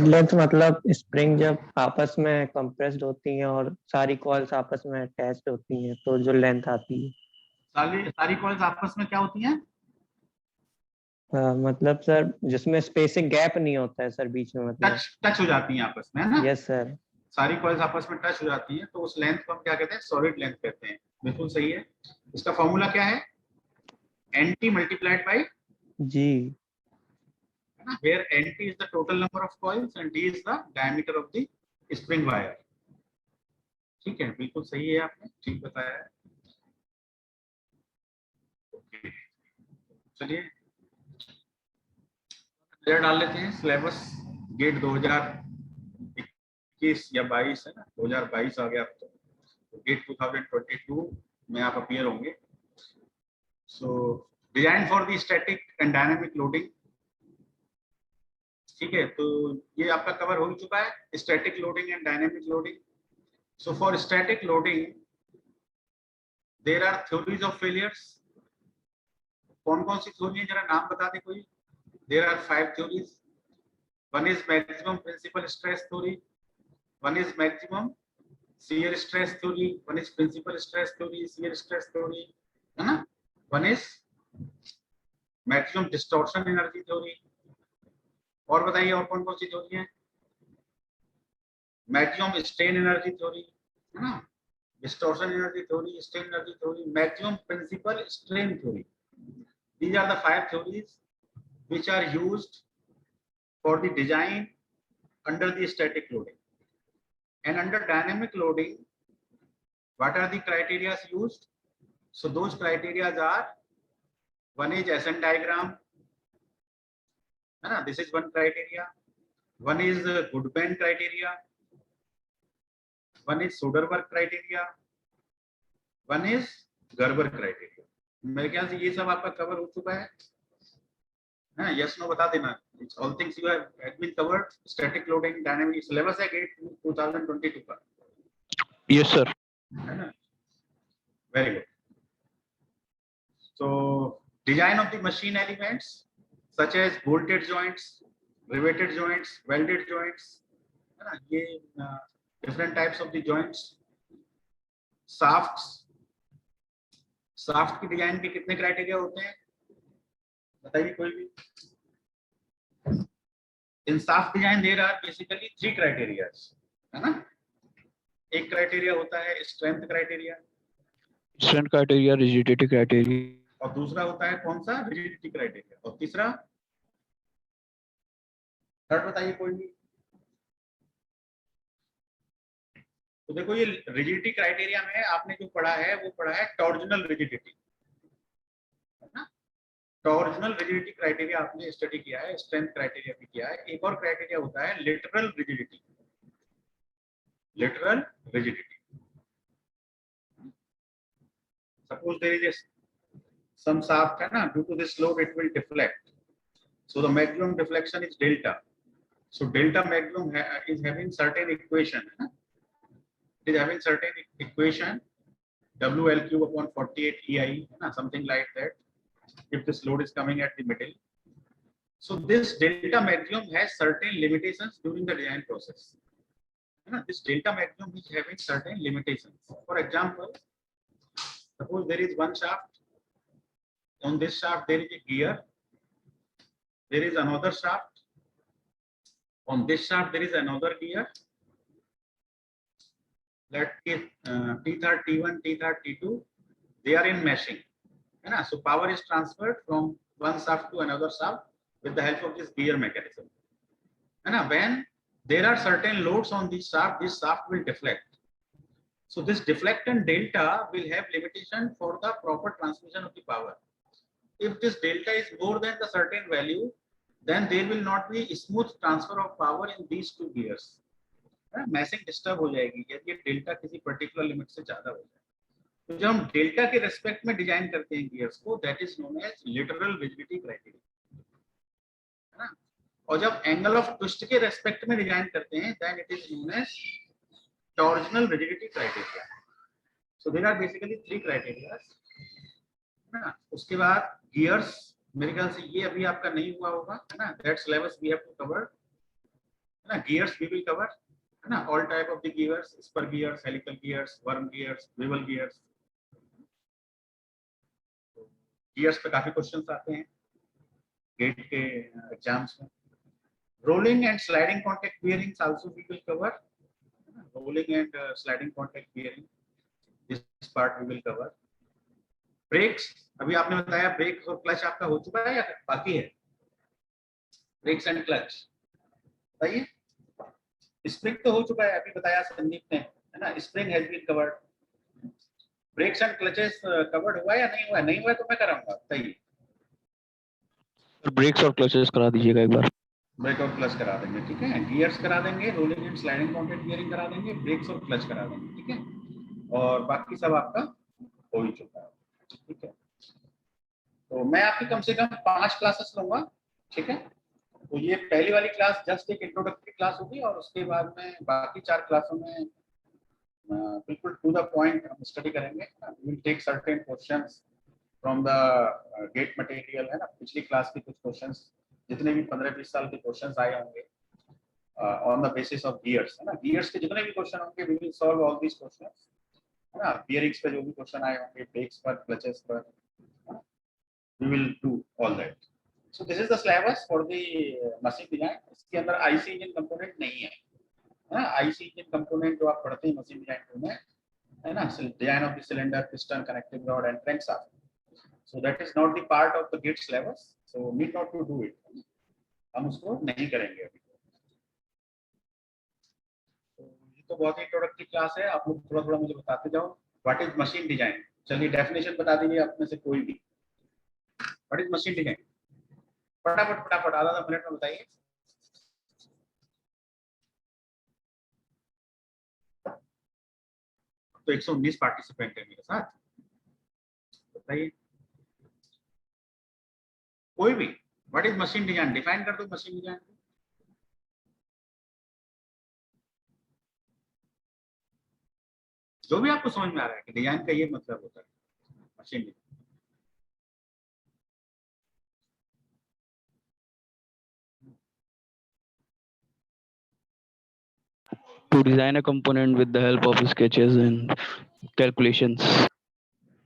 Length मतलब spring जब आपस में कंप्रेस्ड होती हैं और सारी कॉइल्स आपस में अटैच्ड होती हैं तो जो लेंथ आती है। सारी सारी कॉइल्स आपस में क्या होती हैं? मतलब सर जिसमें स्पेसिंग गैप नहीं होता है सर बीच में, मतलब टच हो जाती हैं आपस में, है ना? Yes sir. सारी कॉइल्स आपस में टच हो जाती हैं तो उस लेंथ को हम क्या कहते हैं? सॉलिड लेंथ कहते हैं। बिल्कुल सही है। इसका फॉर्मूला क्या है? NT multiplied by g. where NT is the total number of coils and D is the diameter of the spring wire. ठीक है, बिल्कुल सही है, आपने ठीक बताया है। ओके, चलिए नजर डाल लेते हैं सिलेबस। गेट 2021 या 22 है ना, 2022 आ गया अब तो गेट 2022 में आप अपीयर होंगे। So design for the static and dynamic loading, ठीक है, तो ये आपका कवर हो चुका है, static loading and dynamic loading. So for static loading there are theories of failures. कौन कौन सी थ्योरी है, जरा नाम बता दे कोई। There are 5 theories. One is maximum principal stress theory, one is maximum shear stress theory, one is principal stress theory, shear stress theory, है ना? One is maximum distortion energy theory। और बताइए और कौन कौन सी थ्योरी है? मैक्सिमम स्ट्रेन एनर्जी थ्योरी, है ना? Distortion energy theory, strain energy theory, maximum principal strain theory. These are the 5 theories which are used for the design under the static loading. And under dynamic loading, what are the criteria used? So those criteria are, one is SN diagram, है ना? This is one criteria. One is Goodman criteria. One is Soderberg criteria. One is Gerber criteria. मेरे ख्याल से ये सब आपका cover हो चुका है। हाँ, yes no बता देना। It's all things you have been covered. Static loading, dynamic syllabus है GATE 2022 का। Yes sir. है ना? Very good. So design of the machine elements such as bolted joints, riveted joints, welded joints, है ना? ये different types of the joints. Shaft की design के कितने क्राइटेरिया होते हैं, बताइए कोई भी। In shaft design there are basically 3 criteria, है ना? एक क्राइटेरिया होता है strength criteria, Strength criteria, rigidity criteria. और दूसरा होता है कौन सा? रिजिडिटी क्राइटेरिया, और तीसरा थर्ड बताइए कोई भी। तो देखो ये रिजिडिटी क्राइटेरिया में आपने जो पढ़ा है वो पढ़ा है टॉर्जनल रिजिडिटी, है ना? टॉर्जनल रिजिडिटी क्राइटेरिया आपने स्टडी किया है, स्ट्रेंथ क्राइटेरिया भी किया है। एक और क्राइटेरिया होता है lateral rigidity. Lateral rigidity, suppose there is some shaft, है ना, due to this load it will deflect, so the maximum deflection is delta, so delta maximum is having certain equation, है ना? It is having certain equation WL cube upon 48 EI, है ना, something like that, if this load is coming at the middle. So this delta maximum has certain limitations during the design process, है ना? This delta maximum is having certain limitations. For example, suppose there is one shaft. On this shaft there is a gear, there is another shaft, on this shaft there is another gear, let is T3, T1, T3, T2, they are in meshing, है ना? So power is transferred from one shaft to another shaft with the help of this gear mechanism, है ना? When there are certain loads on this shaft will deflect, so this deflectant delta will have limitation for the proper transmission of the power. If this delta is more than the certain value, then there will not be smooth transfer of power in these two gears. Mashing disturb हो जाएगी यदि delta किसी particular limit से ज्यादा हो जाए। तो जब हम डेल्टा के रेस्पेक्ट में डिजाइन करते हैं गियर्स को, that is known as literal rigidity criteria, है ना? और जब एंगल ऑफ ट्विस्ट के रेस्पेक्ट में डिजाइन करते हैं, then it is known as torsional rigidity criteria. So there are basically 3 criteria, है ना? उसके बाद गियर्स, मेरे ख्याल से ये अभी आपका नहीं हुआ होगा, है ना? That syllabus we have to cover, है ना. गियर्स वी विल कवर, है ना, all type of the gears, spur gears, helical gears, worm gears, bevel gears. Gears पे काफी क्वेश्चंस आते हैं गेट के एग्जाम्स में. Rolling and sliding contact bearings also we will cover. Rolling and sliding contact bearing, this part we will cover. Brakes, अभी आपने बताया break और क्लच आपका हो चुका है या बाकी है? ब्रेक्स एंड क्लच बताइए. स्प्रिंग तो हो चुका है, अभी बताया संदीप ने, है ना. Spring has been covered. Brakes and clutches covered हुआ या नहीं हुआ? नहीं हुआ तो मैं कराऊंगा, बताइए. ब्रेक्स और क्लचेस करा दीजिएगा एक बार. ब्रेक और क्लच करा देंगे, ठीक है. गियर्स करा देंगे, rolling and sliding contact gearing करा देंगे, ब्रेक्स और क्लच करा देंगे, ठीक है. और बाकी सब आपका हो ही चुका है, ठीक है. तो मैं आपकी कम से कम 5 क्लासेस लूंगा, ठीक है. तो ये पहली वाली क्लास जस्ट एक इंट्रोडक्टरी क्लास होगी और उसके बाद में बाकी 4 क्लासों में बिल्कुल टू द पॉइंट हम स्टडी करेंगे. We will take certain questions from the GATE material, है ना. पिछली क्लास के कुछ क्वेश्चंस, जितने भी 15-20 साल के क्वेश्चंस आए होंगे on the basis of gears, है ना. गियर्स के जितने भी क्वेश्चन होंगे we will solve all these questions, है ना. बियरिंग्स पे जो भी क्वेश्चन आए होंगे, ब्रेक्स पर, क्लचेस पर, we will do all that. So this is the syllabus for the machine design. इसके अंदर आईसी इंजन कंपोनेंट नहीं है, है ना. आईसी इंजन कंपोनेंट जो आप पढ़ते हैं मशीन डिजाइन में, है ना, design of the cylinder, piston, connecting rod and crankshaft. So that is not the part of the GIT syllabus, so need not to do it. हम उसको नहीं करेंगे अभी. तो ये तो बहुत ही इंट्रोडक्टरी क्लास है. आप लोग थोड़ा थोड़ा मुझे बताते जाओ. What is machine design? चलिए डेफिनेशन बता दीजिए आप में से कोई भी. What is machine design? फटाफट फटाफट आधा मिनट में बताइए. तो 119 पार्टिसिपेंट है मेरे साथ, बताइए कोई भी. What is machine design? Define कर दो मशीन डिजाइन. जो भी आपको समझ में आ रहा है कि डिजाइन का ये मतलब होता है machine design. To design a component with the help of sketches and calculations,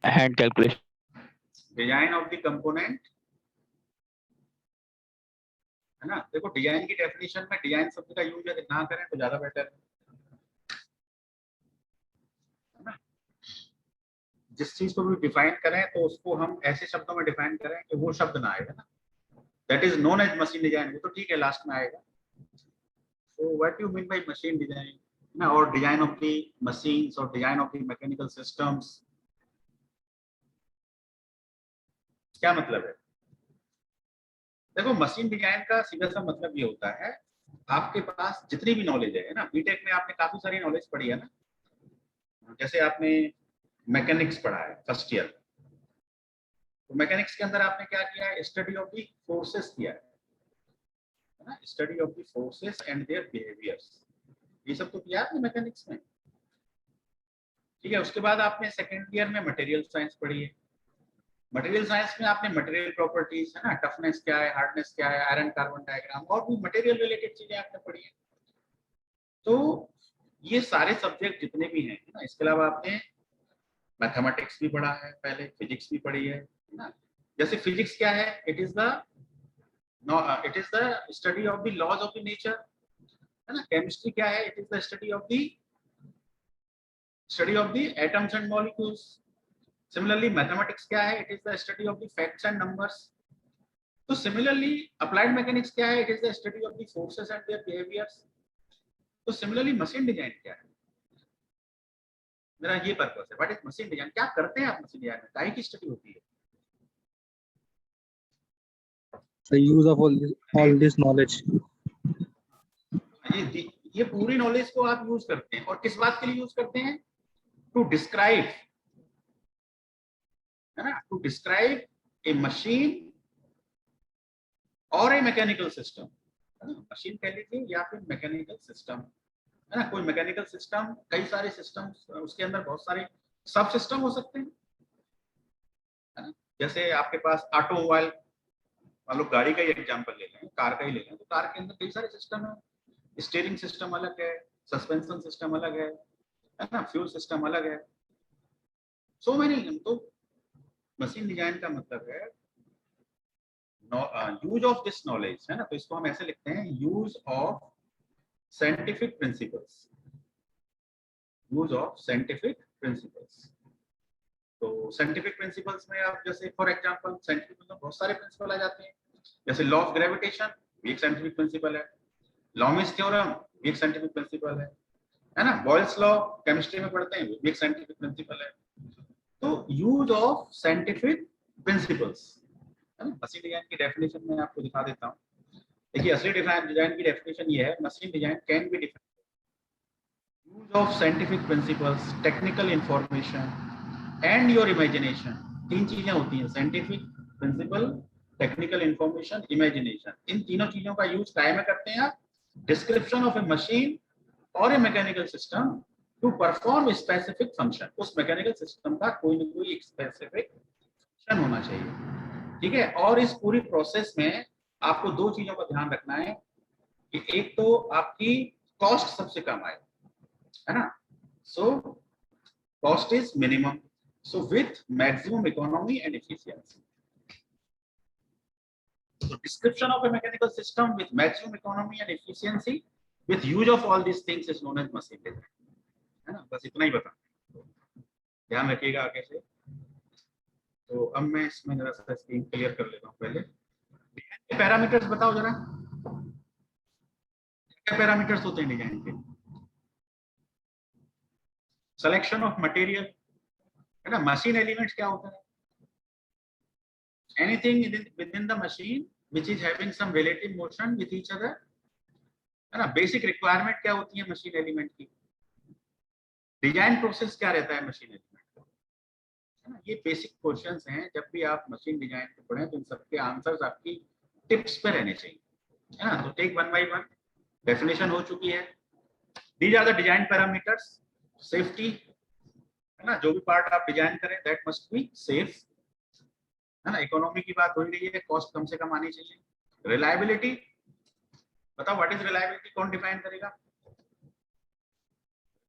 hand calculation. Design of the component, है ना. देखो डिजाइन की डेफिनेशन में डिजाइन शब्द का यूज यदि ना करें तो ज्यादा बेटर है ना. जिस चीज को भी डिफाइन करें तो उसको हम ऐसे शब्दों में डिफाइन करें कि वो शब्द ना आएगा ना. That is known as machine design. वो तो ठीक है लास्ट में आएगा. So what you mean by machine design ना, और डिजाइन ऑफ द मशीन्स और design of the mechanical systems, क्या मतलब है? देखो मशीन डिजाइन का सीधा सा मतलब ये होता है, आपके पास जितनी भी नॉलेज है ना. बीटेक में आपने काफी सारी नॉलेज पढ़ी है ना. जैसे आपने मैकेनिक्स पढ़ा है फर्स्ट ईयर, तो मैकेनिक्स के अंदर आपने क्या किया है? स्टडी ऑफ द फोर्सेस किया है ना. Study of the forces and their behaviours, ये सब तो किया आपने मैकेनिक्स में, ठीक है. उसके बाद आपने सेकेंड ईयर में मटेरियल साइंस पढ़ी है. मटेरियल साइंस में आपने मटेरियल प्रॉपर्टीज, है ना, टफनेस क्या है, हार्डनेस क्या है, आयरन कार्बन डायग्राम, और भी मटेरियल रिलेटेड चीजें आपने पढ़ी है. तो ये सारे सब्जेक्ट जितने भी हैं, है ना. इसके अलावा आपने मैथमेटिक्स भी पढ़ा है पहले, फिजिक्स भी पढ़ी है ना. जैसे फिजिक्स क्या है? It is the study of the laws of the nature, है ना. केमिस्ट्री क्या है? It is the study of the atoms and molecules. Similarly mathematics क्या है? It is the study of the facts and numbers. तो similarly applied mechanics क्या है? It is the study of the forces and their behaviours. तो similarly machine design क्या है? मेरा ये पर्पस है. What is machine design? क्या करते हैं आप मशीन डिजाइन में? काहे की स्टडी होती है? The use of all this knowledge. ये पूरी नॉलेज को आप यूज करते हैं, और किस बात के लिए यूज करते हैं? टू डिस्क्राइब, है ना, टू डिस्क्राइब ए मशीन और ए मैकेनिकल सिस्टम, है ना. मशीन कह लीजिए या फिर मैकेनिकल सिस्टम, है ना. कोई मैकेनिकल सिस्टम, कई सारे सिस्टम, उसके अंदर बहुत सारे सब सिस्टम हो सकते हैं, है ना. जैसे आपके पास ऑटोमोबाइल, मान लो गाड़ी का ही एग्जांपल ले लें, कार का ही ले लें, तो कार के अंदर कई सारे सिस्टम है. स्टीयरिंग सिस्टम अलग है, सस्पेंशन सिस्टम अलग है ना, फ्यूल सिस्टम अलग है, सो मेनी। तो मशीन डिजाइन का मतलब है यूज ऑफ दिस नॉलेज, है ना। तो इसको हम ऐसे लिखते हैं, use of scientific principles, use of scientific principles. तो साइंटिफिक प्रिंसिपल्स में आप जैसे फॉर एग्जांपल साइंटिफिक में बहुत सारे प्रिंसिपल आ जाते हैं, जैसे लॉ ऑफ ग्रेविटेशन भी एक साइंटिफिक प्रिंसिपल है, लॉमिस थ्योरम भी एक साइंटिफिक प्रिंसिपल है ना, बॉयल्स लॉ केमिस्ट्री में पढ़ते हैं, वो भी एक साइंटिफिक प्रिंसिपल है। तो यूज ऑफ साइंटिफिक प्रिंसिपल्स, है ना। मशीन डिजाइन की डेफिनेशन में आपको दिखा देता हूँ। देखिए असली डिजाइन की डेफिनेशन ये है, machine design can be defined use of scientific principles, technical information and your imagination. तीन चीजें होती हैं, scientific principle, technical information, imagination. इन तीनों चीजों का यूज काय में करते हैं आप, डिस्क्रिप्शन ऑफ ए मशीन और a mechanical system to perform specific function. उस मैकेनिकल सिस्टम का कोई ना कोई एक स्पेसिफिक फंक्शन होना चाहिए, ठीक है। और इस पूरी प्रोसेस में आपको दो चीजों का ध्यान रखना है कि एक तो आपकी कॉस्ट सबसे कम आए, है ना। So cost is minimum, so with maximum economy and efficiency. So description of a mechanical system with maximum economy and efficiency with use of all these things is known as machine design, है ना। बस इतना ही बता, ध्यान रखिएगा आगे से। तो अब मैं इसमें जरा सा स्क्रीन क्लियर कर लेता हूँ। पहले डिजाइन के पैरामीटर्स बताओ जरा, क्या पैरामीटर्स होते हैं डिजाइन के? सिलेक्शन ऑफ मटेरियल, है ना। मशीन एलिमेंट्स क्या होता है? Anything within the machine which is having some relative motion with each other, है ना। बेसिक रिक्वायरमेंट क्या होती है मशीन एलिमेंट की? डिजाइन प्रोसेस क्या रहता है मशीन एलिमेंट का, है ना। ये बेसिक क्वेश्चंस हैं, जब भी आप मशीन डिजाइन को पढ़ें तो इन सबके आंसर्स आपकी टिप्स पे रहने चाहिए, है ना। तो take one by one. Definition हो चुकी है, these are the design parameters. Safety, है ना, जो भी पार्ट आप डिजाइन करें दैट मस्ट बी सेफ, है ना। इकोनॉमी की बात हो रही है, कॉस्ट कम से कम आनी चाहिए। रिलायबिलिटी, बताओ व्हाट इज रिलायबिलिटी, कौन डिफाइन करेगा?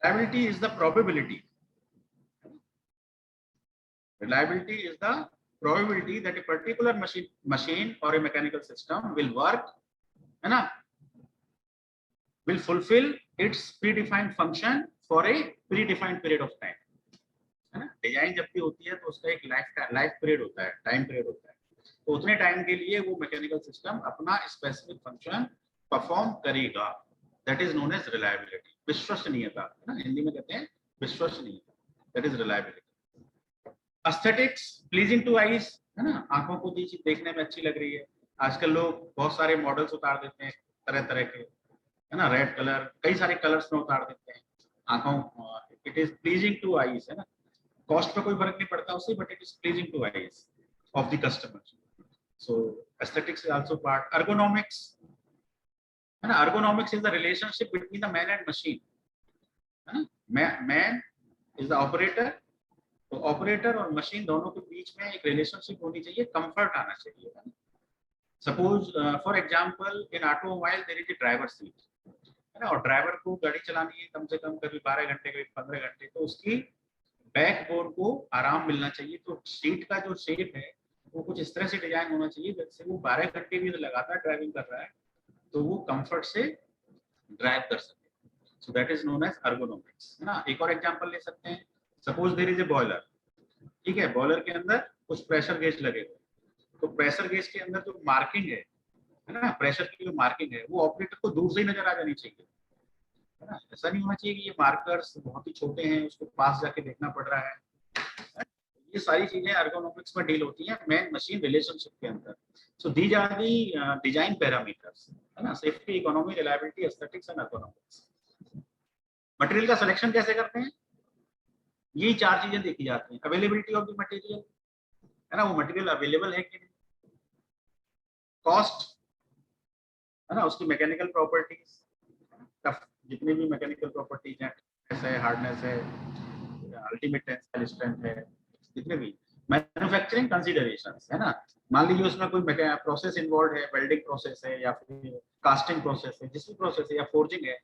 Reliability is the probability, reliability is the probability that a particular machine or a mechanical system will work, है ना, will fulfill its predefined function for a predefined period of time, है ना। Design जब भी होती है तो उसका एक लाइफ पीरियड होता है, टाइम पीरियड होता है। तो उतने टाइम के लिए वो मैकेनिकल सिस्टम अपना स्पेसिफिक फंक्शन परफॉर्म करेगा, that is known as reliability, विश्वसनीयता, है ना। हिंदी में कहते हैं विश्वसनीयता, that is reliability. Aesthetics, pleasing to eyes, है ना, आंखों को दी चीज देखने में अच्छी लग रही है। आजकल लोग बहुत सारे मॉडल्स उतार देते हैं तरह तरह के, है ना, रेड कलर, कई सारे कलर्स में उतार देते हैं आंखों। It is pleasing to eyes, है ना। कॉस्ट पे कोई फर्क नहीं पड़ता उससे, but it is pleasing to eyes of the customer. So aesthetics is also part. ergonomics, है ना। ergonomics is the relationship between the man and machine, है ना। मैन इज द ऑपरेटर, तो ऑपरेटर और मशीन दोनों के बीच में एक रिलेशनशिप होनी चाहिए, कंफर्ट आना चाहिए, है ना। Suppose for example in automobile there is a driver seat, है ना, और ड्राइवर को गाड़ी चलानी है कम से कम कभी 12 घंटे कभी 15 घंटे, तो उसकी बैकबोन को आराम मिलना चाहिए। तो सीट का जो शेप है वो कुछ इस तरह से डिजाइन होना चाहिए जिससे वो 12 घंटे भी लगातार ड्राइविंग कर रहा है तो वो कंफर्ट से ड्राइव कर सके। So that is known as ergonomics, है ना। एक और एग्जांपल ले सकते हैं, suppose there is a boiler, ठीक है, बॉयलर के अंदर कुछ प्रेशर गेज लगे हुए, तो प्रेशर गेज के अंदर जो मार्किंग है ना, प्रेशर की जो मार्किंग है वो ऑपरेटर को दूर से ही नजर आ जानी चाहिए, है ना। ऐसा नहीं होना चाहिए कि ये मार्कर्स बहुत ही छोटे हैं उसको पास जाके देखना पड़ रहा है। ये सारी चीजें ergonomics में डील होती हैं मैन मशीन रिलेशनशिप के अंदर। So these are the design parameters, है ना। Safety, economy, reliability, aesthetics and ergonomics। Material का सिलेक्शन कैसे करते हैं? यही चार चीजें देखी जाती हैं। अवेलेबिलिटी ऑफ द मटेरियल, है ना, वो मटेरियल अवेलेबल है कि नहीं। कॉस्ट, है ना, उसकी मैकेनिकल प्रॉपर्टीज, जितनी भी मैकेनिकल प्रॉपर्टीज हैं, हार्डनेस है, अल्टीमेट टेंसाइल स्ट्रेंथ है, जितने भी, मैन्युफैक्चरिंग कंसीडरेशंस, है ना। मान लीजिए उसमें कोई प्रोसेस इन्वॉल्व है, वेल्डिंग प्रोसेस है या फिर कास्टिंग प्रोसेस है, जिस भी प्रोसेस है, या फोर्जिंग है,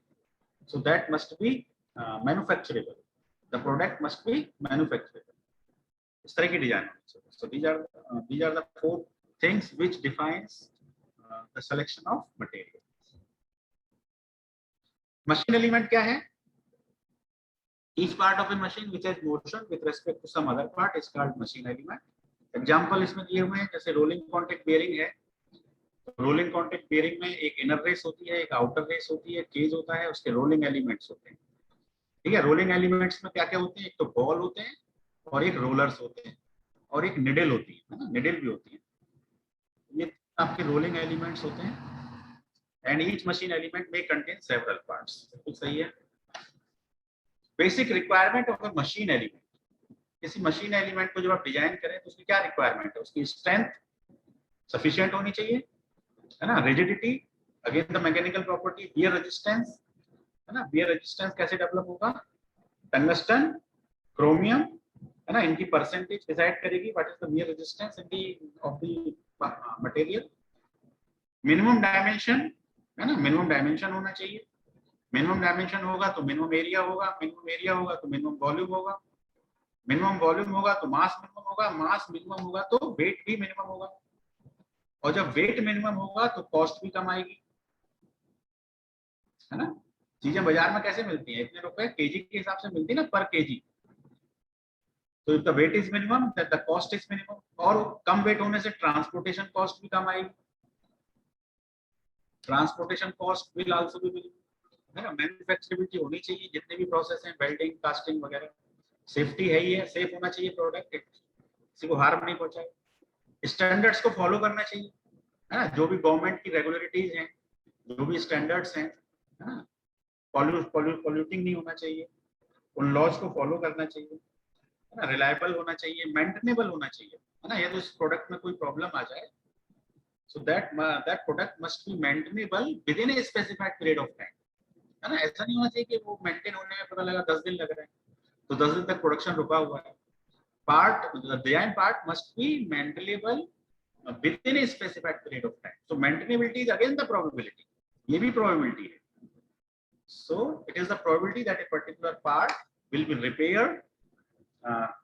so that must be manufacturable, the product must be manufacturable. इस तरह की डिजाइन होनी चाहिए. So these are the four things which defines the selection of material. Machine element क्या है? Each part of a machine which has motion with respect to some other part is called machine element. Example इसमें दिए हुए हैं, जैसे rolling contact bearing है. Rolling contact bearing में एक इनर रेस होती है, एक आउटर रेस होती है, केज होता है, उसके रोलिंग एलिमेंट्स होते हैं. ठीक है. रोलिंग एलिमेंट्स में क्या क्या होते हैं? एक तो बॉल होते हैं और एक रोलर्स होते हैं और एक निडल होती है ना, निडल भी होती है. ये आपके रोलिंग एलिमेंट्स होते हैं. एंड ईच मशीन एलिमेंट में कंटेन सेवरल पार्ट्स. बिल्कुल सही है. Basic requirement of a machine element. किसी मशीन एलिमेंट को जब आप डिजाइन करें तो उसकी क्या रिक्वायरमेंट है? उसकी स्ट्रेंथ सफिशिएंट होनी चाहिए, है ना. Rigidity, again the mechanical property. Wear resistance, है ना. वियर रेजिस्टेंस कैसे डेवलप होगा? टंगस्टन, क्रोमियम, है ना, इनकी परसेंटेज डिसाइड करेगी what is the wear resistance in the of the material. Minimum dimension, है ना. मिनिमम डायमेंशन होना चाहिए. मिनिमम डायमेंशन होगा तो मिनिमम एरिया होगा, मिनिमम एरिया होगा तो मिनिमम वॉल्यूम होगा, मिनिमम वॉल्यूम होगा तो मास मिनिमम होगा, मास मिनिमम होगा तो वेट भी मिनिमम होगा, और जब वेट मिनिमम होगा तो कॉस्ट भी कम आएगी, है ना. चीजें बाजार में कैसे मिलती हैं? इतने रुपए केजी के हिसाब से मिलती है ना, पर केजी. तो if the weight is minimum that the cost is minimum. और कम वेट होने से ट्रांसपोर्टेशन कॉस्ट भी कम आएगी. Transportation cost will also be minimum, है ना. मैन्युफैक्चरेबिलिटी होनी चाहिए. जितने भी प्रोसेस हैं, वेल्डिंग, कास्टिंग वगैरह, सेफ्टी है ही है. सेफ होना चाहिए प्रोडक्ट, किसी को हार्म नहीं पहुंचाए. स्टैंडर्ड्स को फॉलो करना चाहिए, है ना. जो भी गवर्नमेंट की रेगुलेटरीज हैं, जो भी स्टैंडर्ड्स हैं, है ना. पॉल्यूटिंग नहीं होना चाहिए. उन लॉज को फॉलो करना चाहिए, है ना. रिलायबल होना चाहिए, मेंटेनेबल होना चाहिए, है ना. यदि उस प्रोडक्ट में कोई प्रॉब्लम आ जाए, so that product must be maintainable within a specified period of time, है ना. ऐसा नहीं होना चाहिए कि वो मेंटेन होने में पता लगा 10 दिन लग रहे हैं तो 10 दिन तक प्रोडक्शन रुका हुआ है. the design part must be maintainable within a specified period of time. So maintainability is again the probability. ये भी probability है. So it is the probability that a particular part will be repaired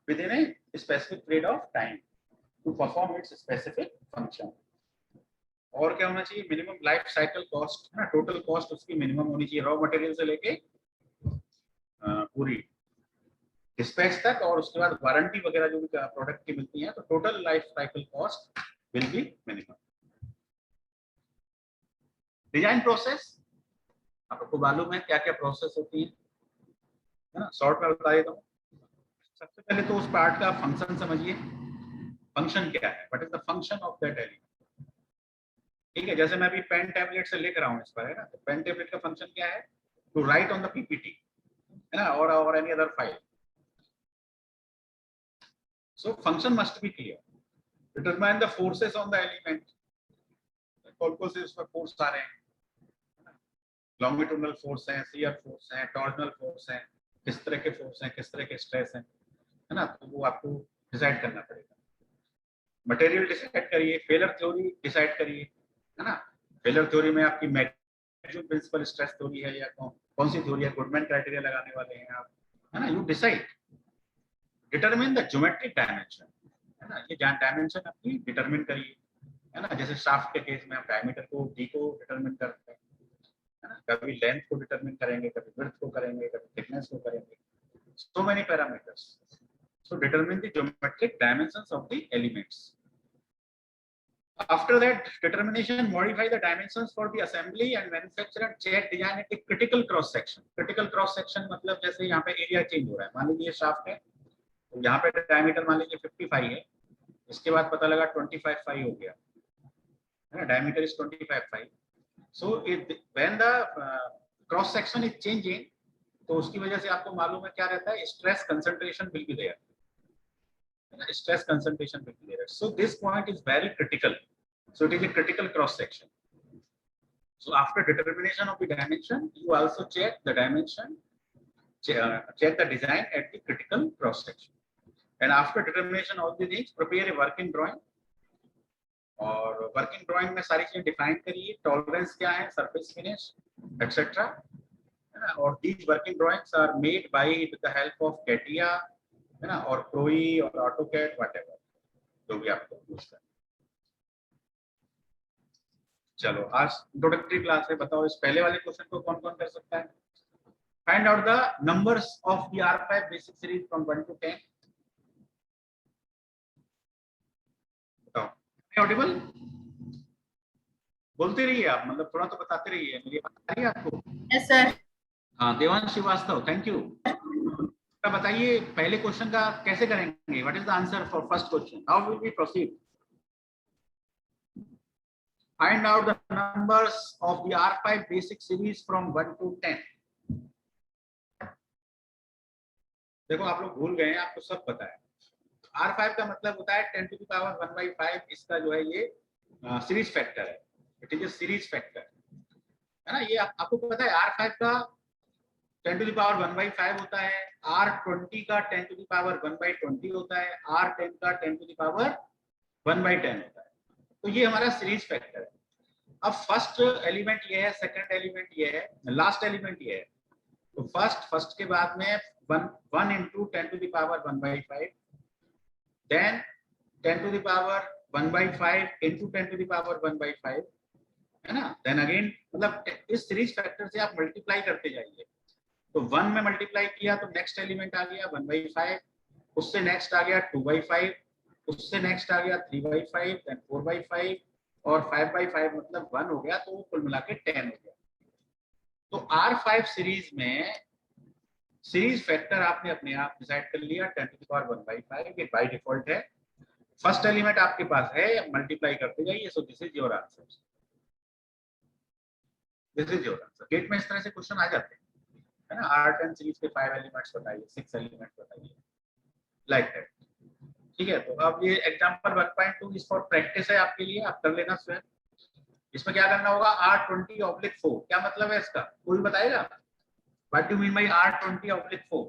within a specific period of time to perform its specific function. और क्या होना चाहिए? Minimum life cycle cost, है ना. Total cost उसकी मिनिमम होनी चाहिए, रॉ मटेरियल से लेके पूरी डिस्पैच तक, और उसके बाद वारंटी वगैरह जो भी प्रोडक्ट की मिलती है, तो total life cycle cost will be minimum. Design process आपको मालूम है क्या क्या प्रोसेस होती है ना. शॉर्ट में बता देता हूँ. सबसे पहले तो उस पार्ट का फंक्शन समझिए. फंक्शन क्या है? What is the function of that element. ठीक है. जैसे मैं अभी पेन टैबलेट से लिख रहा हूँ इस पर, है ना. तो पेन टैबलेट का फंक्शन क्या है? To write on the PPT, है ना, और any other file. So function must be clear. Determine the forces on the element. कौन से उसमें फोर्स आ रहे हैं? लॉन्गिट्यूडनल फोर्स है, शियर फोर्स है, टॉर्जनल फोर्स है, किस तरह के फोर्स हैं, किस तरह के स्ट्रेस हैं, है ना. तो वो आपको डिसाइड करना पड़ेगा. मटेरियल डिसाइड करिए. फेलर थ्योरी डिसाइड करिए, है ना. फेलर थ्योरी में आपकी मैक्सिमम प्रिंसिपल स्ट्रेस थ्योरी है या कौन सी थ्योरी है? गुडमैन क्राइटेरिया लगाने वाले हैं आप, है ना. You decide. Determine the geometric dimension, है ना. ये डायमेंशन अपनी डिटरमिन करिए, है ना. जैसे शाफ्ट के केस में हम डायमीटर को, डी को डिटरमिन करते हैं, है ना. कभी लेंथ को डिटरमिन करेंगे, कभी विड्थ को करेंगे, कभी थिकनेस को करेंगे. So many parameters. So determine the geometric dimensions of the elements. After that determination, modify the dimensions for the assembly and manufacture and check design at the critical cross section. Critical cross section मतलब जैसे यहाँ पे area change हो रहा है. मान लीजिए shaft है, तो यहाँ पे डायमीटर मान लीजिए 55 है, इसके बाद पता लगा 25.5 हो गया, है ना. Diameter is 25.5. So when the cross section is changing, तो उसकी वजह से आपको मालूम है क्या रहता है? Stress concentration will be there. Stress concentration will be there. So this point is very critical. So it is a critical cross section. So after determination of the dimension, you also check the dimension, check the design at the critical cross section. And after determination of the things, prepare a working drawing. और working drawing में सारी चीजें define करिए, tolerance क्या है, surface finish etcetera, है ना. और these working drawings are made by with the help of CATIA, है ना, और Creo और AutoCAD whatever जो भी आपको यूज करना. चलो आज इंट्रोडक्टरी क्लास है. बताओ इस पहले वाले क्वेश्चन को कौन कौन कर सकता है. Find out the numbers of the R5 basic series फ्रॉम 1 to 10. ऑडिबल बोलते रहिए आप, मतलब थोड़ा तो बताते रहिए. मेरी बात आ रही है आपको? Yes sir. हाँ देवांश श्रीवास्तव, थैंक यू. बताइए पहले क्वेश्चन का कैसे करेंगे. What is the answer for first question. How will we proceed. Find out the numbers of the R5 basic series फ्रॉम 1 to 10. देखो आप लोग भूल गए हैं, आपको सब पता है. R5 का मतलब होता है 10 to the power 1/5. इसका जो है ये सीरीज फैक्टर है. It is a series factor, है ना. ये आपको पता है R5 का 10 to the power 1/5 होता है, R20 का 10 to the power 1/20 होता है, R10 का 10 to the power 1/10 होता है. तो ये हमारा सीरीज फैक्टर है. अब फर्स्ट एलिमेंट ये है, सेकंड एलिमेंट ये है, लास्ट एलिमेंट ये है. तो फर्स्ट के बाद में 1 into 10 to the power 1/5, then 10 to the power 1/5 into 10 to the power 1/5, है ना. देन अगेन मतलब इस सीरीज फैक्टर से आप मल्टीप्लाई करते जाइए. तो 1 में मल्टीप्लाई किया तो नेक्स्ट एलिमेंट आ गया 1/5, उससे नेक्स्ट आ गया 2/5, उससे नेक्स्ट आ गया 3/5, देन 4/5 और 5/5 मतलब 1 हो गया. तो कुल मिला के 10 हो गया. तो R5 सीरीज में सीरीज फैक्टर आपने अपने आप डिसाइड कर लिया 10 to the power 1/5. ये बाय डिफॉल्ट है. फर्स्ट एलिमेंट आपके पास है, मल्टीप्लाई करते जाइए. So this is your answer. This is your answer. GATE में इस तरह से क्वेश्चन आ जाते हैं, है ना. R10 सीरीज के 5 एलिमेंट्स बताइए, 6 एलिमेंट्स बताइए, लाइक दैट. ठीक है. तो अब ये एग्जांपल 1.2 इस फॉर प्रैक्टिस है आपके लिए, आप कर लेना स्वयं. इसमें क्या करना होगा, R20/4. क्या मतलब है इसका, कोई बताएगा? What do you mean by R20/4?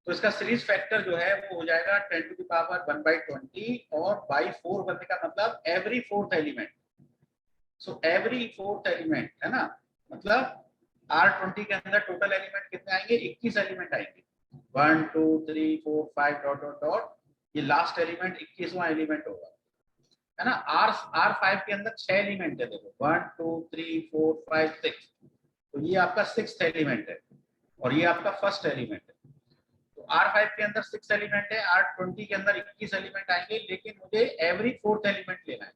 तो इसका सीरीज फैक्टर जो है वो हो जाएगा 10 to the power 1/20 और by 4 बनने का मतलब every fourth element. So every fourth element, है ना. मतलब R20 के अंदर टोटल एलिमेंट कितने आएंगे, 21 एलिमेंट आएंगे. 1 2 3 4 5 डॉट डॉट डॉट. ये लास्ट एलिमेंट 21वां एलिमेंट होगा, है ना. R5 के अंदर 6 एलिमेंट है. देखो 1 2 3 4 5 6. तो ये आपका 6th एलिमेंट है और ये आपका फर्स्ट एलिमेंट है. तो R5 के अंदर 6 एलिमेंट है, R20 के अंदर 21 एलिमेंट आएंगे. लेकिन मुझे एवरी फोर्थ एलिमेंट लेना है,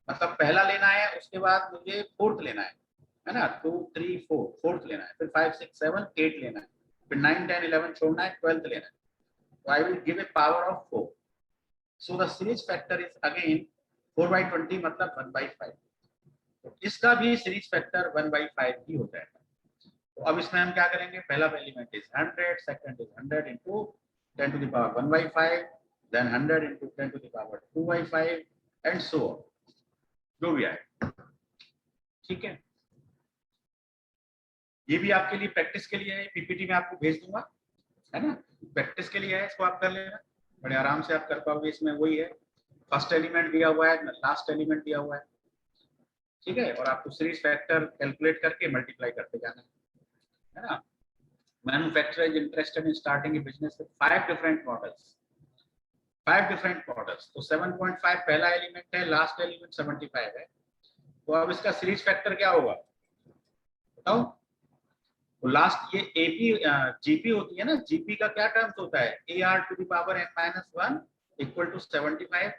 मतलब पहला लेना है, उसके बाद मुझे फोर्थ लेना है ना. 2 3 4 फोर्थ लेना है, फिर 5 6 7 8 लेना है, फिर 9 10 11 छोड़ना है, 12th लेना है. तो I will give a power of 4. So the series factor is again 4/20 मतलब 1/5. तो इसका भी सीरीज फैक्टर 1/5 ही होता है. तो अब इसमें हम क्या करेंगे, पहला element is 100, second is 100 into 10 to the power 1/5, then 100 into 10 to the power 2/5 and so on, जो भी आए. ठीक है. ये भी आपके लिए प्रैक्टिस के लिए है, पीपीटी में आपको भेज दूंगा, है ना. प्रैक्टिस के लिए है, इसको आप कर लेना, बड़े आराम से आप कर पाओगे. इसमें वही है, फर्स्ट एलिमेंट दिया हुआ है, लास्ट एलिमेंट दिया हुआ है. ठीक है. और आपको सीरीज फैक्टर कैलकुलेट करके मल्टीप्लाई करते जाना है ना. Manufacturer is interested in starting A business with 5 different models. 5 different models. तो 7.5 पहला एलिमेंट है, लास्ट एलिमेंट 75 है. तो अब इसका सीरीज फैक्टर क्या होगा बताओ. तो लास्ट ये एपी जीपी होती है ना. जीपी का क्या टर्म्स होता है, AR to the power n-1 equal to 75,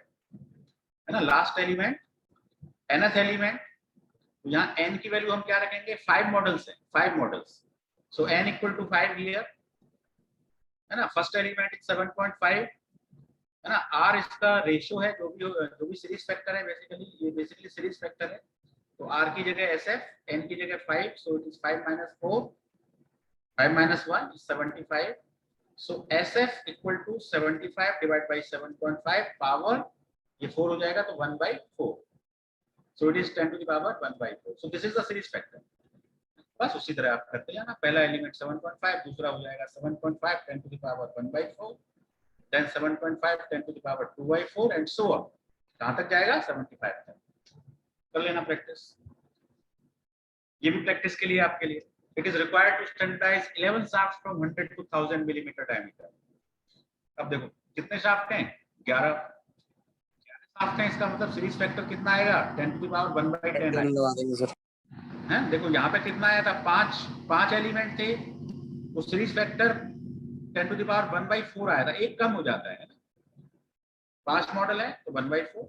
है ना. Last element, nth element. तो यहाँ n की वैल्यू हम क्या रखेंगे, 5 मॉडल्स हैं, 5 models. So n equal to 5 here, है ना. फर्स्ट एलिमेंट इज 7.5, है ना. R इसका रेशियो है, जो भी सीरीज फैक्टर है, बेसिकली ये बेसिकली सीरीज फैक्टर है. तो R की जगह SF, n की जगह 5. सो it is 5 - 4, 5 - 1 is 75. So SF equal to 75 divided by 7.5 power, ये 4 हो जाएगा तो 1/4. So it is 10 to the power 1/4. So this is the series factor. बस उसी तरह आप करते जाना, पहला एलिमेंट 7.5, दूसरा हो जाएगा 7.5 10 to the power 1/4, then 7.5 10 to the power 2/4 and so on. कहां तक जाएगा? 75 तक। कर लेना प्रैक्टिस, ये भी प्रैक्टिस के लिए आपके लिए। It is required to standardize 11 shafts from 100 to 1000 millimeter diameter. अब देखो कितने शाफ्ट हैं? 11 शाफ्ट हैं, इसका मतलब सीरीज फैक्टर कितना आएगा? 10 to the power 1/10 आएगा। हैं, देखो यहाँ पे कितना आया था? 5 एलिमेंट थे, वो series factor 10 to the power 1/4 आया था, एक कम हो जाता है ना, 5 मॉडल है तो 1/4,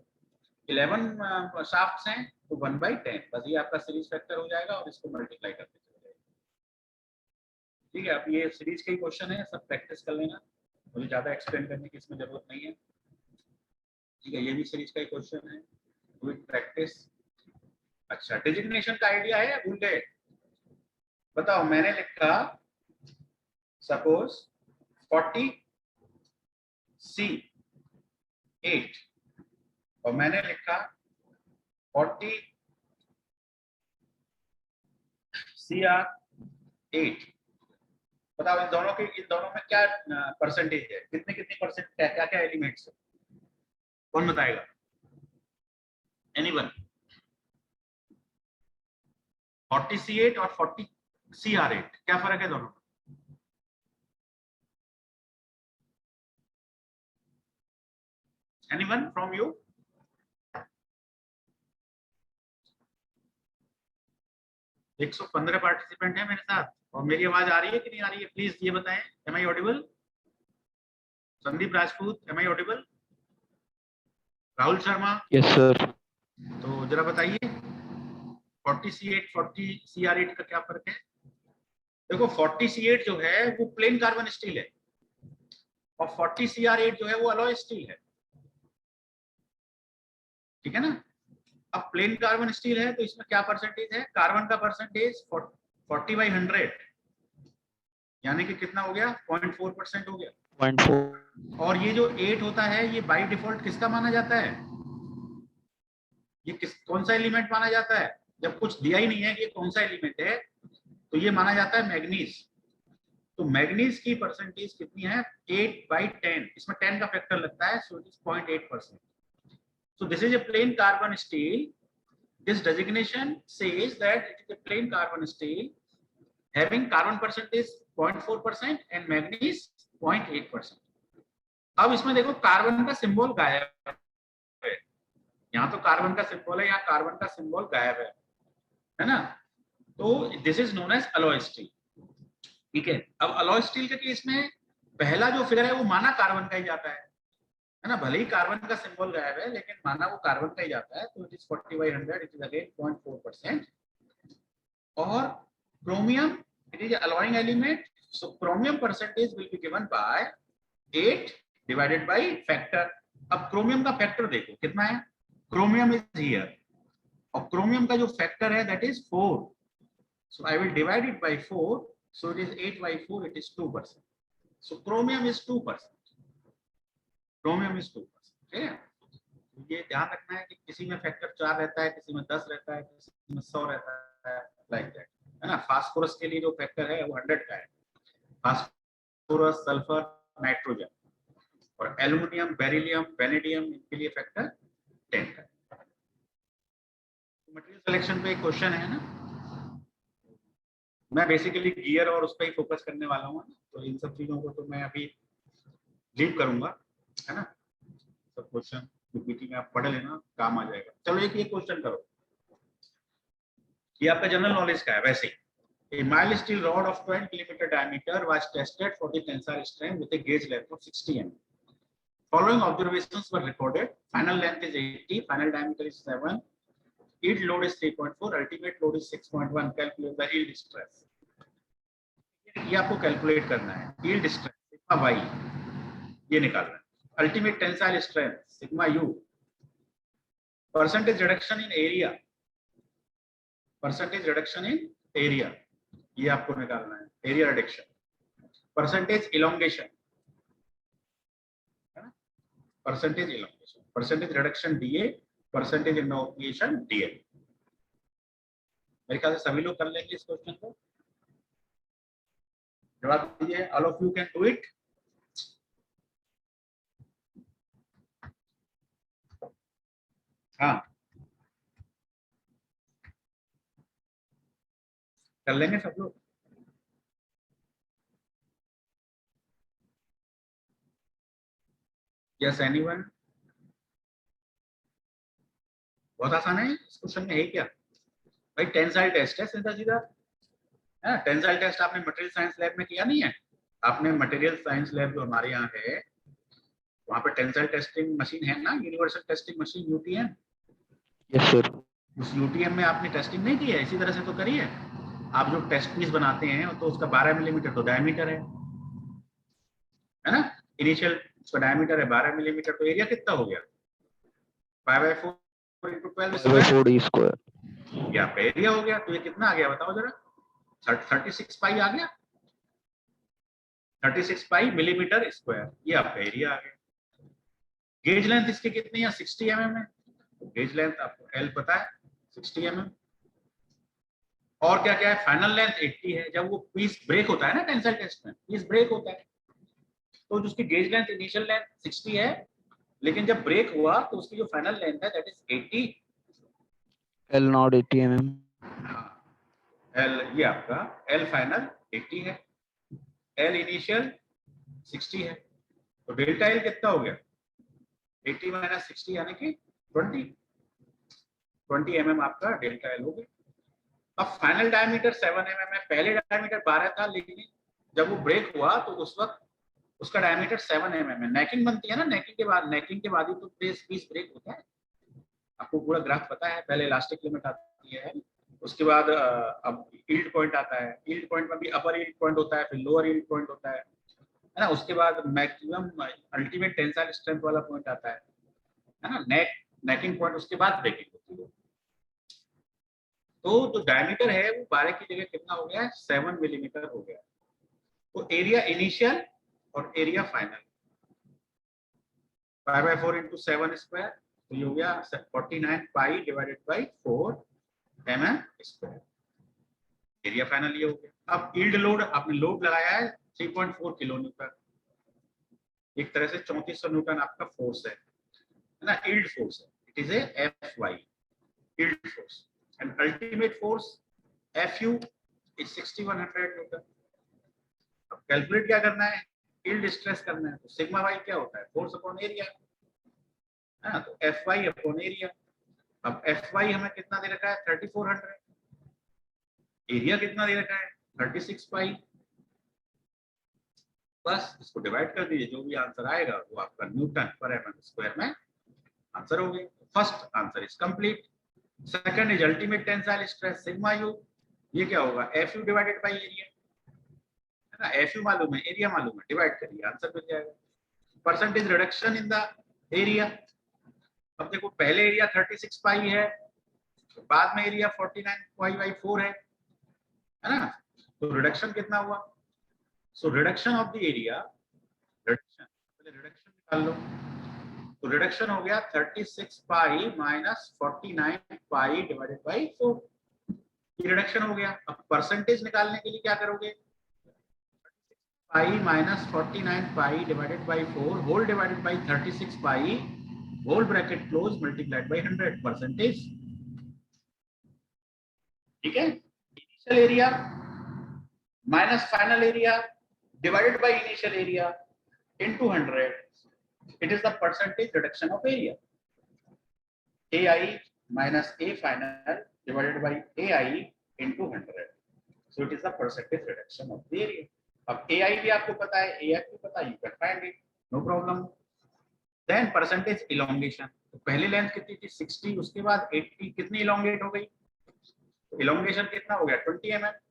11 शाफ्ट्स हैं तो 1/10, बस ये आपका सीरीज फैक्टर हो जाएगा और इसको मल्टीप्लाई करते चले जाएगा। ठीक है, अब ये सीरीज के ही क्वेश्चन है, सब प्रैक्टिस कर लेना, मुझे ज्यादा एक्सप्लेन करने की इसमें जरूरत नहीं है। ठीक है, ये भी सीरीज का ही क्वेश्चन है, विद प्रैक्टिस। अच्छा, डिजिग्नेशन का आइडिया है, भूल गए? बताओ, मैंने लिखा सपोज 40C8 और मैंने लिखा 40CR8। बताओ इन दोनों में क्या परसेंटेज है? कितने परसेंट, क्या क्या एलिमेंट्स है? कौन बताएगा? एनीवन? 40C8 और 40CR8 क्या फर्क है दोनों? Anyone from you? एक 115 पार्टिसिपेंट है मेरे साथ, और मेरी आवाज आ रही है कि नहीं आ रही है? प्लीज ये बताएं, am I audible? Sandeep Rajput, am I audible? Rahul Sharma? Yes sir. तो जरा बताइए 40C8 40CR8 का क्या फर्क है? देखो 40C8 जो है वो प्लेन कार्बन स्टील है और 40CR8 जो है वो अलॉय स्टील है। ठीक है ना? अब प्लेन कार्बन स्टील है तो इसमें क्या परसेंटेज है? कार्बन का परसेंटेज 40/100 यानी कि कितना हो गया? 0.4% हो गया। 0.4। और ये जो 8 होता है ये बाय डिफॉल्ट किसका माना जाता है? ये कौन सा एलिमेंट माना जाता है? जब कुछ दिया ही नहीं है कि ये कौन सा एलिमेंट है तो ये माना जाता है मैग्नीज। तो मैग्नीज की परसेंटेज कितनी है? 8/10, इसमें 10 का फैक्टर लगता है, सो it is 0.8%। So this is a plain carbon steel. This designation says that it is a plain carbon steel having carbon percentage 0.4% and manganese 0.8%. अब इसमें देखो कार्बन का सिंबल गायब है, यहाँ तो कार्बन का सिंबल है, यहाँ कार्बन का सिंबल गायब है ना? तो this is known as alloy steel. ठीक है, अब अलॉय स्टील के केस में पहला जो फिगर है वो माना कार्बन का ही जाता है ना? भले ही कार्बन का सिंबल गायब है लेकिन माना वो कार्बन का ही जाता है, तो it is 40/100, it is again 0.4%। और chromium, it is alloying element, so chromium percentage will be given by 8 divided by factor. अब क्रोमियम का फैक्टर देखो कितना है? क्रोमियम इज हियर और क्रोमियम का जो फैक्टर है that is 4, so I will divide it by 4, so it is 8/4, it is 2%, so chromium is 2%। Chromium is 2%। ठीक है, ये ध्यान रखना है कि किसी में फैक्टर 4 रहता है, किसी में 10 रहता है, किसी में 100 रहता है, लाइक दैट, है ना? फास्फोरस के लिए जो फैक्टर है वो 100 का है, फास्फोरस, सल्फर, नाइट्रोजन, और एल्युमिनियम, बेरिलियम, वेनेडियम, इनके लिए फैक्टर 10 का है। मटेरियल सिलेक्शन पे एक क्वेश्चन है ना, मैं बेसिकली गियर और उस पर ही फोकस करने वाला हूँ, तो इन सब चीजों को तो मैं अभी लीव करूंगा, है ना? सब क्वेश्चन पीपीटी में आप पढ़ लेना, काम आ जाएगा। चलो एक ये क्वेश्चन करो, ये आपका जनरल नॉलेज का है वैसे ही। A mild steel rod of 20 mm diameter was tested for the tensile strength with a gauge length of 60 mm. Following observations were recorded. Final length is 80, final diameter is 7, yield load is 3.4, ultimate load is 6.1. Calculate the yield stress. ये आपको calculate करना है, yield stress sigma y ये निकालना है, ultimate tensile strength sigma u, percentage reduction in area, percentage reduction in area ये आपको निकालना है, area reduction, percentage elongation, है ना? percentage elongation, percentage reduction dA, percentage elongation dL। मेरे ख्याल से सभी लोग कर लेंगे इस क्वेश्चन को। जवाब दीजिए, all of you can do it. हाँ, कर लेंगे सब लोग। Yes anyone? बहुत आसान है इस क्वेश्चन में, है क्या भाई? टेंसाइल टेस्ट है, सीधा सीधा है। टेंसाइल टेस्ट आपने मटेरियल साइंस लैब में किया नहीं है? आपने मटेरियल साइंस लैब जो हमारे यहाँ है, वहाँ पे टेंसाइल टेस्टिंग मशीन है ना, universal testing machine UTM. Yes sir. उस यूटीएम में आपने टेस्टिंग नहीं की है? इसी तरह से तो करी है। आप जो टेस्ट पीस बनाते हैं तो उसका 12 मिलीमीटर तो डायमीटर है ना? इनिशियल उसका डायमीटर है 12 मिलीमीटर, तो एरिया कितना हो गया? 5/4 into 12 स्क्वायर। 4d square. ये आपका एरिया हो गया। तो ये कितना आ गया बताओ जरा? 36 पाई आ गया। 36 पाई मिलीमीटर स्क्वायर, ये आपका एरिया आ गया। गेज लेंथ इसकी कितनी है? 60 mm है। तो गेज लेंथ आपको एल पता है, 60 mm। और क्या क्या है? फाइनल लेंथ 80 है। जब वो पीस ब्रेक होता है ना टेंसाइल टेस्ट में, पीस ब्रेक होता है, तो उसकी गेज लेंथ इनिशियल लेंथ 60 है, लेकिन जब ब्रेक हुआ तो उसकी जो फाइनल लेंथ है that is 80। L not 80 mm। L, ये आपका एल फाइनल 80 है, एल इनिशियल 60 है। तो डेल्टा एल कितना हो गया? 80 माइनस 60 यानी कि 20 mm आपका डेल्टा एल हो गया। अब फाइनल डायमीटर 7 mm है। पहले डायमीटर 12 था, लेकिन जब वो ब्रेक हुआ तो उस वक्त उसका डायमीटर 7 mm है। नेकिंग बनती है ना, नेकिंग के बाद ही तो पीस ब्रेक होता है। आपको पूरा ग्राफ पता है। पहले इलास्टिक लिमिट आती है, उसके बाद अब यील्ड पॉइंट आता है। यील्ड पॉइंट में भी अपर यील्ड पॉइंट होता है, फिर लोअर यील्ड पॉइंट होता है ना? उसके बाद मैक्सिमम अल्टीमेट टेंसाइल स्ट्रेंथ वाला पॉइंट आता है ना? नेकिंग पॉइंट, उसके बाद ब्रेकिंग होती है। तो जो डायमीटर है वो 12 की जगह कितना हो गया है? 7 मिलीमीटर हो गया। तो एरिया इनिशियल और एरिया फाइनल 5/4 into 7 स्क्वायर, तो ये हो गया 49 pi divided by 4 mm square. Area final ये हो गया। अब यील्ड लोड आपने लोड लगाया है 3.4 किलो न्यूटन, एक तरह से 3400 न्यूटन आपका फोर्स है ना? यील्ड फोर्स है, it is A FY yield force, and ultimate force FU is 6100 Newton. अब कैलकुलेट क्या करना है? यील्ड स्ट्रेस करना है। तो सिग्मा वाई क्या होता है? फोर्स अपॉन एरिया, है ना? तो FY अपॉन एरिया। अब FY हमें कितना दे रखा है? 3400। एरिया कितना दे रखा है? 36 पाई। बस इसको डिवाइड कर दीजिए, जो भी आंसर आएगा वो आपका न्यूटन पर mm स्क्वायर में आंसर हो गया। First answer is complete. Second is ultimate tensile stress sigma you. ये क्या होगा? FU डिवाइडेड बाय एरिया, है ना? FU मालूम है, एरिया मालूम है, डिवाइड करिए, आंसर मिल जाएगा। Percentage reduction in the area. अब देखो पहले एरिया 36 पाई है, बाद में एरिया 49 पाई बाई 4 है ना? तो रिडक्शन कितना हुआ? So reduction of the area, reduction, पहले रिडक्शन निकाल लो। तो रिडक्शन हो गया 36 पाई माइनस 49 पाई डिवाइडेड बाई 4। ये रिडक्शन हो गया। अब परसेंटेज निकालने के लिए क्या करोगे? Pi minus 49 pi divided by 4 whole divided by 36 pi whole bracket close multiplied by 100 percentage. ठीक है? Initial area minus final area divided by initial area into 100, it is the percentage reduction of area. AI minus A final divided by AI into 100, so it is the percentage reduction of the area. अब AI भी आपको पता है, AF भी पता है, you can find it, no problem. Then percentage elongation, तो पहली लेंथ कितनी थी? 60, उसके बाद 80, कितनी elongate हो गई? तो elongation कितना हो गया? 20 mm।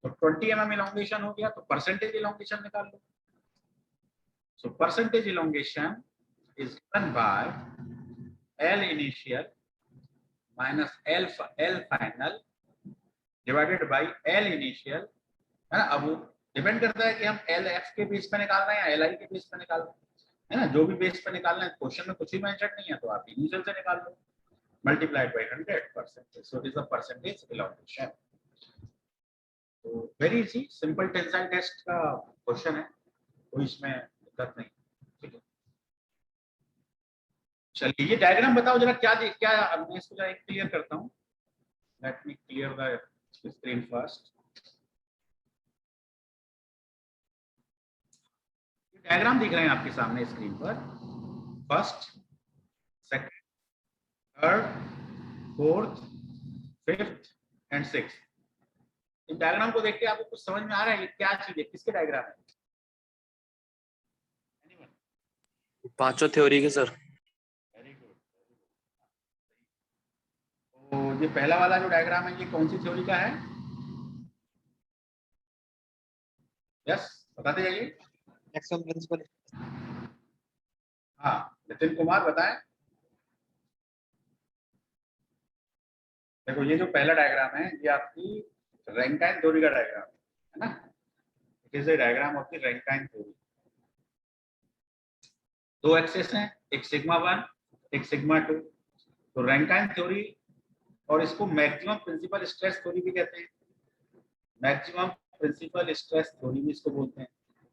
तो 20 mm elongation हो गया, तो परसेंटेज elongation निकाल लो। So percentage elongation is given by L initial minus L final divided by L initial, है ना? अब वो डिपेंड करता है कि हम LF के बेस पे निकाल रहे हैं या LI के बेस पे निकाल रहे हैं, है ना? जो भी बेस पे निकालना है, क्वेश्चन में कुछ भी मेंशन नहीं है, तो आप इनिशियल से निकाल लो। multiplied by 100%. So it is the percentage elongation. तो very easy, simple tensile test का क्वेश्चन है, कोई इसमें दिक्कत नहीं। ठीक है, चलिए ये डायग्राम बताओ जरा, क्या मैं इसको जरा क्लियर करता हूँ। Let me clear the screen first. Diagram दिख रहे हैं आपके सामने स्क्रीन पर, first, second, third, fourth, fifth and sixth. इस डायग्राम को देख के आपको कुछ समझ में आ रहा है ये क्या चीज है, किसके डायग्राम है? पांचों थ्योरी के सर। Very good. तो ये पहला वाला जो डायग्राम है ये कौन सी थ्योरी का है? यस, बताते जाइए। Maximum principal. हाँ, नितिन कुमार बताएं। देखो ये जो पहला डायग्राम है ये आपकी रैंकाइन थ्योरी का डायग्राम है ना। It is A diagram of the Rankine theory. दो एक्सेस हैं, एक सिग्मा 1 एक सिग्मा 2। तो रैंकाइन थ्योरी, और इसको मैक्सिमम प्रिंसिपल स्ट्रेस थ्योरी भी कहते हैं, मैक्सिमम प्रिंसिपल स्ट्रेस थ्योरी भी इसको बोलते हैं।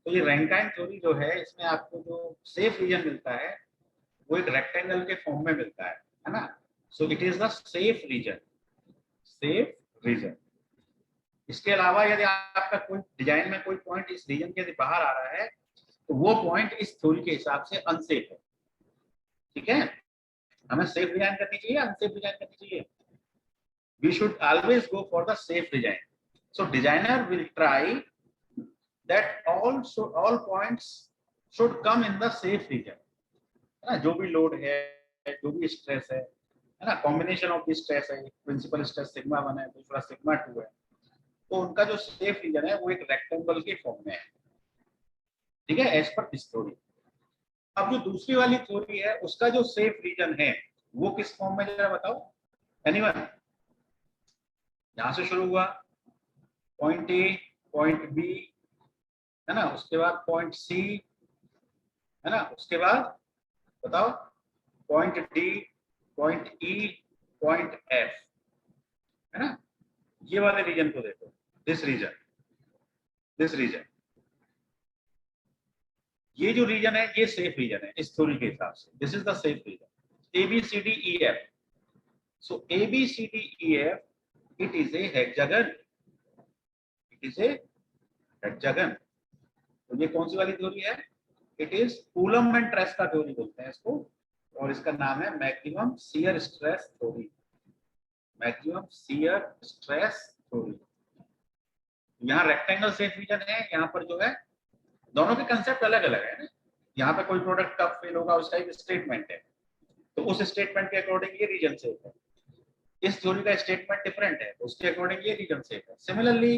तो ये रैंकाइन थ्योरी जो है इसमें आपको जो सेफ रीजन मिलता है वो एक रेक्टेंगल के फॉर्म में मिलता है ना। So it is the safe region, safe region. इसके अलावा यदि आपका कोई डिजाइन में कोई पॉइंट इस रीजन के बाहर आ रहा है तो वो पॉइंट इस थ्योरी के हिसाब से अनसेफ है। ठीक है, हमें सेफ डिजाइन करनी चाहिए, अनसेफ डिजाइन करनी चाहिए। We should always go for the safe design. So designer will try that all points should come in the safe region, है ना। जो भी लोड है, जो भी स्ट्रेस है ना, कॉम्बिनेशन ऑफ द स्ट्रेस है, प्रिंसिपल स्ट्रेस सिग्मा 1 है, दूसरा सिग्मा 2 है, तो उनका जो सेफ रीजन है वो एक रेक्टेंगल के फॉर्म में है। ठीक है, एज पर दिस थ्योरी। अब जो दूसरी वाली थ्योरी है उसका जो सेफ रीजन है वो किस फॉर्म में, जरा बताओ एनीवन। यहां से शुरू हुआ, पॉइंट ए, पॉइंट बी, है ना, उसके बाद पॉइंट सी, है ना, उसके बाद बताओ पॉइंट डी, पॉइंट ई, पॉइंट एफ, है ना। ये वाले रीजन को देखो, दिस रीजन, दिस रीजन, ये जो रीजन है ये सेफ रीजन है इस थ्योरी के हिसाब से। This is the safe region, A B C D E F. So A B C D E F, it is a hexagon, it is a hexagon. तो ये कौन सी वाली थ्योरी है? It is Coulomb and Tresca का theory बोलते हैं इसको, और इसका नाम है maximum shear stress theory, maximum shear stress theory. यहाँ रेक्टेंगल सेफ रीजन है, यहाँ पर जो है दोनों के कंसेप्ट अलग अलग है ना। यहाँ पे कोई प्रोडक्ट कब फेल होगा उसका एक स्टेटमेंट है, तो उस स्टेटमेंट के अकॉर्डिंग ये रीजन सेफ है। इस थ्योरी का स्टेटमेंट डिफरेंट है, उसके अकॉर्डिंग ये रीजन सेफ है। सिमिलरली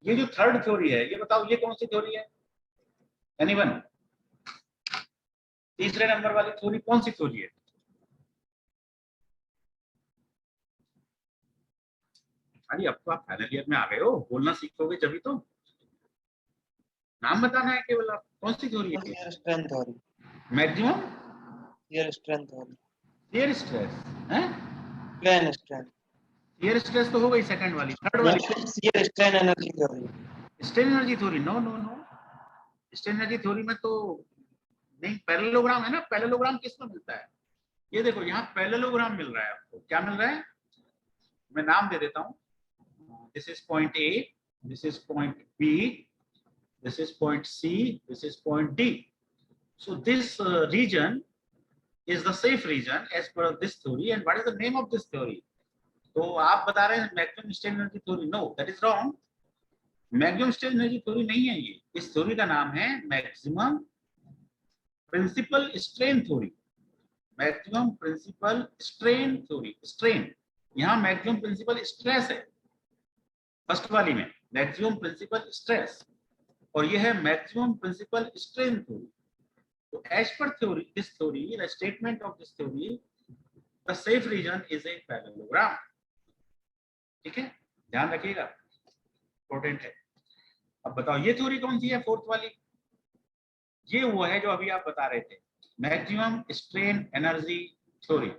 ये जो थर्ड थ्योरी है, ये बताओ ये कौन सी थ्योरी है एनीवन? तीसरे नंबर वाली थ्योरी कौन सी थ्योरी है? अरे अब तो आप फाइनल ईयर में आ गए हो, बोलना सीखोगे जभी तो। नाम बताना है केवल, आप कौन सी थ्योरी है? Shear strength theory. Maximum shear strength theory. Shear stress है, प्लेन स्ट्रेंथ। शियर स्ट्रेस तो हो गई सेकंड वाली। थर्ड वाली shear strain energy theory. Strain energy theory, no no no, strain energy theory में तो नहीं, पैरेललोग्राम है ना। पैरेललोग्राम किसमें मिलता है? ये देखो यहाँ पैरेललोग्राम मिल रहा है आपको। क्या मिल रहा है? मैं नाम दे देता हूँ। This is point A, this is point B, this is point C, this is point D. So this region is the safe region as per this theory. And what is the name of this theory? तो आप बता रहे हैं maximum strain energy theory. No, that is wrong. Maximum strain energy theory नहीं है ये। इस theory का नाम है maximum principal strain theory, maximum principal strain theory. Strain, यहाँ मैक्सिमम प्रिंसिपल स्ट्रेस है फर्स्ट वाली में, मैक्सिमम प्रिंसिपल स्ट्रेस, और ये है मैक्सिमम प्रिंसिपल स्ट्रेन थ्योरी। तो as per theory, this theory, the statement of this theory, the safe region is a parallelogram. ठीक है, ध्यान रखिएगा, इंपॉर्टेंट है। अब बताओ ये थ्योरी कौन सी है फोर्थ वाली? ये वो है जो अभी आप बता रहे थे, maximum strain energy theory.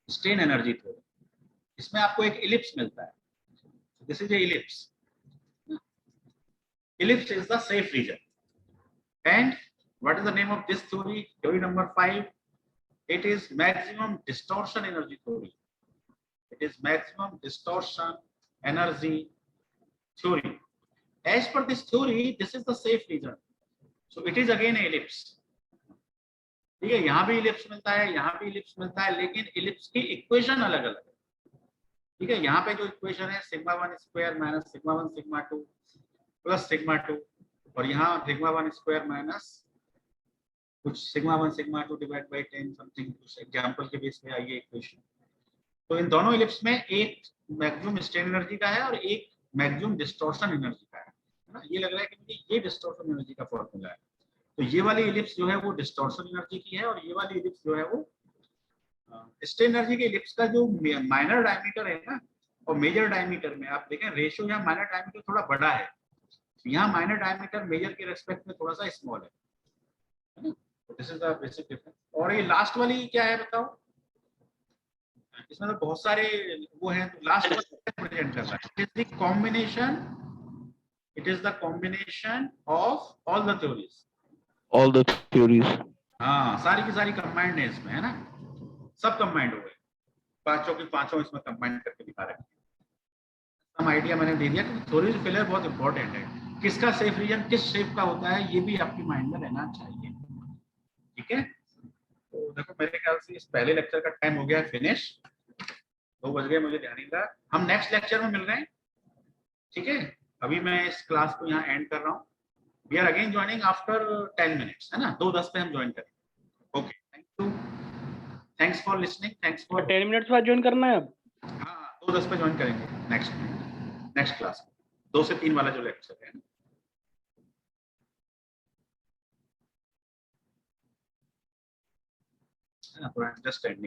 Strain energy theory. इसमें आपको एक इलिप्स मिलता है, this is a ellipse, ellipse is the safe region. And what is the name of this theory? Theory number 5. It is maximum distortion energy theory. It is maximum distortion energy theory. As per this theory, this is the safe region. So it is again a ellipse. ठीक है, यहाँ भी ellipse मिलता है, यहाँ भी ellipse मिलता है, लेकिन इलिप्स की इक्वेशन अलग अलग है। ठीक है, यहाँ पे जो इक्वेशन है sigma 1 square minus sigma 1 sigma 2 plus sigma 2, और यहाँ सिग्मा 1 स्क्वायर माइनस कुछ sigma 1 sigma 2 divide by 10 something, कुछ एग्जांपल के बेस पे आई है इक्वेशन। तो इन दोनों इलिप्स में एक मैक्सिमम स्ट्रेन एनर्जी का है और एक मैक्सिमम डिस्टॉर्शन एनर्जी का है ना। ये लग रहा है कि मुझे ये डिस्टॉर्शन एनर्जी का फॉर्मूला है, तो ये वाली इलिप्स जो है वो डिस्टॉर्शन एनर्जी की है, और ये वाली इलिप्स जो है वो स्ट्रेन एनर्जी के इलिप्स का जो माइनर डायमीटर है ना, और मेजर डायमीटर में आप देखें रेशियो यहाँ माइनर डायमीटर थोड़ा बड़ा है, यहाँ माइनर डायमीटर मेजर के रेस्पेक्ट में थोड़ा सा स्मॉल है ना। This is the basic difference. और ये लास्ट वाली क्या है बताओ, इसमें तो बहुत सारे वो हैं, तो लास्ट प्रेजेंट कर रहा है। It is the combination, it is the combination of all the theories, All the theories. हाँ सारी की सारी कंबाइंड है इसमें, है ना, सब कंबाइंड हो गए, पांचों की पांचों इसमें कंबाइंड करके दिखा रहे हैं। सम आइडिया मैंने दे दिया कि थ्योरीज फेलियर बहुत इंपॉर्टेंट है, किसका सेफ रीजन किस शेप का होता है ये भी आपकी माइंड में रहना चाहिए। ठीक है, तो देखो मेरे ख्याल से इस पहले लेक्चर का टाइम हो गया फिनिश, 2 बज गए, मुझे ध्यान नहीं रहा। हम नेक्स्ट लेक्चर में मिल रहे हैं, ठीक है। अभी मैं इस क्लास को यहाँ एंड कर रहा हूँ। We are again joining after 10 minutes, है ना, 2:10 पे हम ज्वाइन करेंगे। Okay, thank you, thanks for listening, thanks for 10 minutes बाद ज्वाइन करना है अब। हाँ 2:10 पे ज्वाइन करेंगे नेक्स्ट क्लास, 2 से 3 वाला जो लेक्चर है ना, जस्ट एंडिंग।